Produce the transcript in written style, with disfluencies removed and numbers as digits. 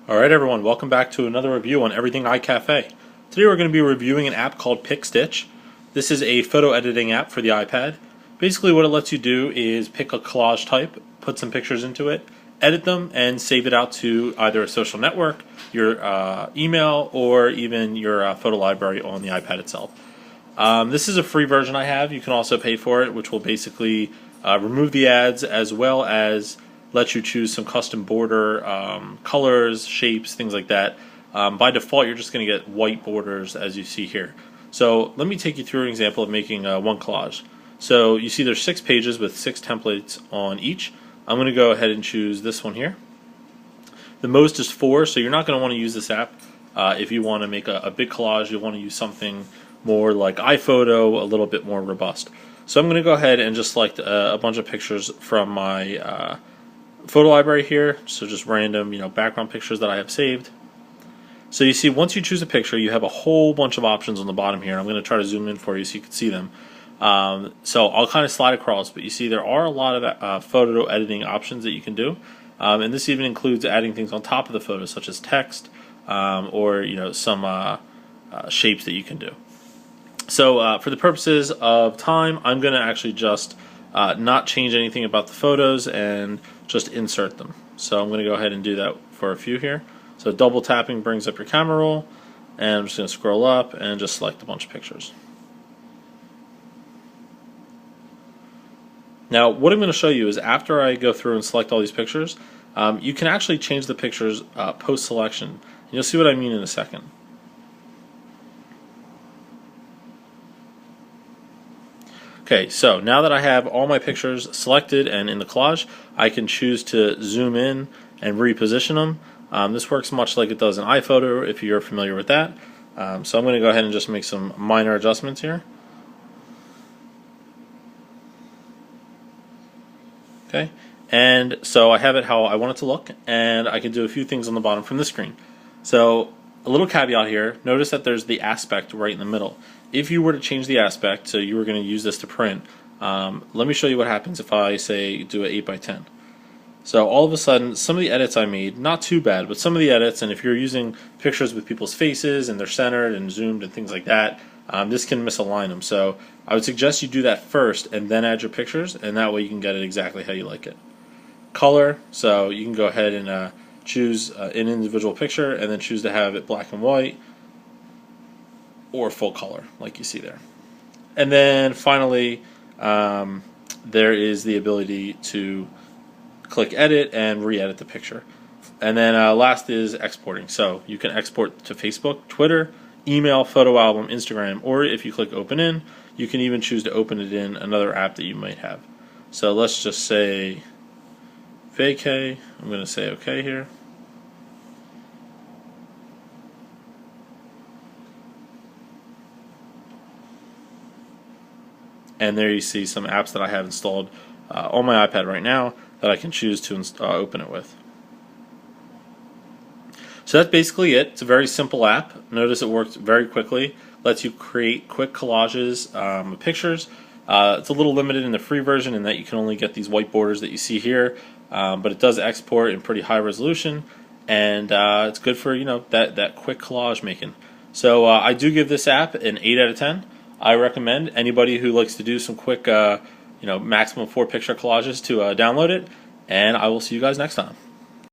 Alright everyone, welcome back to another review on everythingICafe. Today we're going to be reviewing an app called Pic Stitch. This is a photo editing app for the iPad. Basically what it lets you do is pick a collage type, put some pictures into it, edit them, and save it out to either a social network, your email, or even your photo library on the iPad itself. This is a free version I have. You can also pay for it, which will basically remove the ads as well as let you choose some custom border colors, shapes, things like that. By default, you're just going to get white borders as you see here. So let me take you through an example of making one collage. So you see there's 6 pages with 6 templates on each. I'm going to go ahead and choose this one here. The most is 4, so you're not going to want to use this app. If you want to make a big collage, you'll want to use something more like iPhoto, a little bit more robust. So I'm going to go ahead and just select a bunch of pictures from my photo library here, so just random, background pictures that I have saved. So you see, once you choose a picture, you have a whole bunch of options on the bottom here. I'm going to try to zoom in for you so you can see them. So I'll kind of slide across, but you see there are a lot of photo editing options that you can do, and this even includes adding things on top of the photo, such as text or some shapes that you can do. So for the purposes of time, I'm going to actually just not change anything about the photos and just insert them. So I'm going to go ahead and do that for a few here. So double tapping brings up your camera roll, and I'm just going to scroll up and just select a bunch of pictures. Now what I'm going to show you is after I go through and select all these pictures, you can actually change the pictures post-selection. And you'll see what I mean in a second. Okay, so now that I have all my pictures selected and in the collage, I can choose to zoom in and reposition them. This works much like it does in iPhoto if you're familiar with that. So I'm going to go ahead and just make some minor adjustments here. Okay, and so I have it how I want it to look, and I can do a few things on the bottom from the screen. So a little caveat here, notice that there's the aspect right in the middle. If you were to change the aspect, so you were going to use this to print, let me show you what happens if I say do an 8x10. So all of a sudden, some of the edits I made, not too bad, but some of the edits, and if you're using pictures with people's faces and they're centered and zoomed and things like that, this can misalign them. So I would suggest you do that first and then add your pictures, and that way you can get it exactly how you like it. Color, so you can go ahead and choose an individual picture and then choose to have it black and white or full color like you see there. And then finally there is the ability to click edit and re-edit the picture. And then last is exporting. So you can export to Facebook, Twitter, email, photo album, Instagram, or if you click open in, you can even choose to open it in another app that you might have. So let's just say vacay. I'm going to say okay here. And there you see some apps that I have installed on my iPad right now that I can choose to open it with. So that's basically it. It's a very simple app. Notice it works very quickly. Lets you create quick collages of pictures. It's a little limited in the free version in that you can only get these white borders that you see here, but it does export in pretty high resolution, and it's good for that quick collage making. So I do give this app an 8 out of 10. I recommend anybody who likes to do some quick, maximum 4 picture collages to download it, and I will see you guys next time.